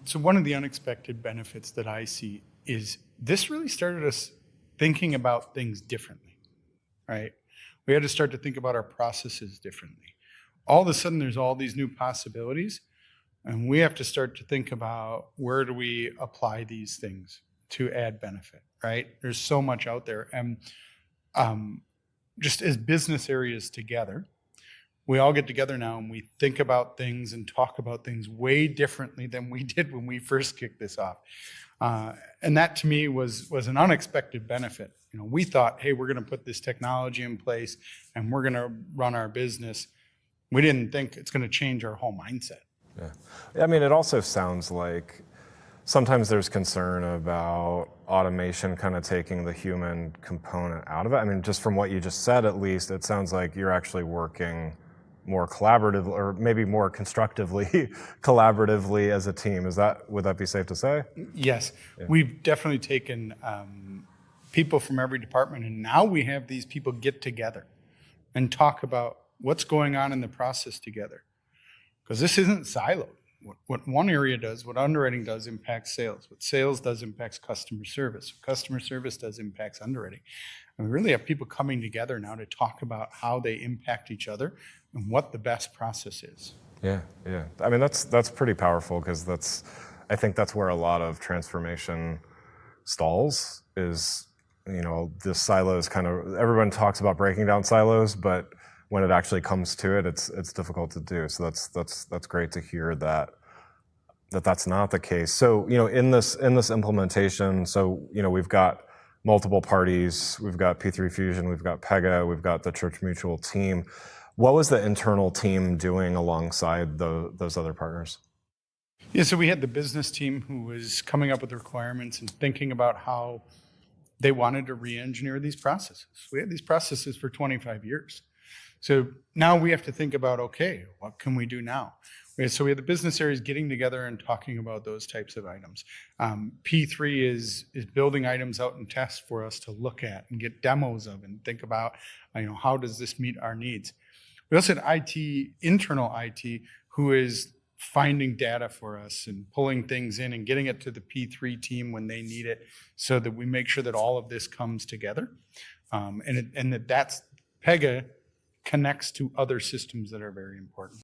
So one of the unexpected benefits that I see is this really started us thinking about things differently, right? We had to start to think about our processes differently. All of a sudden, there's all these new possibilities, and we have to start to think about where do we apply these things to add benefit, right? There's so much out there. And just as business areas together, we all get together now and we think about things and talk about things way differently than we did when we first kicked this off. And that to me was an unexpected benefit. We thought, hey, we're going to put this technology in place and we're going to run our business. We didn't think it's going to change our whole mindset. Yeah. I mean, it also sounds like sometimes there's concern about automation kind of taking the human component out of it. I mean, just from what you just said, at least, it sounds like you're actually working more collaboratively, or maybe more constructively, collaboratively as a team. Would that be safe to say? Yes. Yeah. We've definitely taken people from every department, and now we have these people get together and talk about what's going on in the process together. Because this isn't siloed. What one area does, what underwriting does, impacts sales. What sales does impacts customer service. What customer service does impacts underwriting. And we really have people coming together now to talk about how they impact each other and what the best process is. Yeah. I mean, that's pretty powerful, because I think that's where a lot of transformation stalls is. The silos everyone talks about breaking down silos, but when it actually comes to it, it's difficult to do. So that's great to hear that's not the case. So in this implementation, we've got multiple parties. We've got P3 Fusion, we've got Pega, we've got the Church Mutual team. What was the internal team doing alongside those other partners? Yeah, so we had the business team who was coming up with the requirements and thinking about how they wanted to re-engineer these processes. We had these processes for 25 years. So now we have to think about, okay, what can we do now? So we have the business areas getting together and talking about those types of items. P3 is building items out in test for us to look at and get demos of and think about, how does this meet our needs? We also had IT, internal IT, who is finding data for us and pulling things in and getting it to the P3 team when they need it, so that we make sure that all of this comes together, and that's Pega connects to other systems that are very important.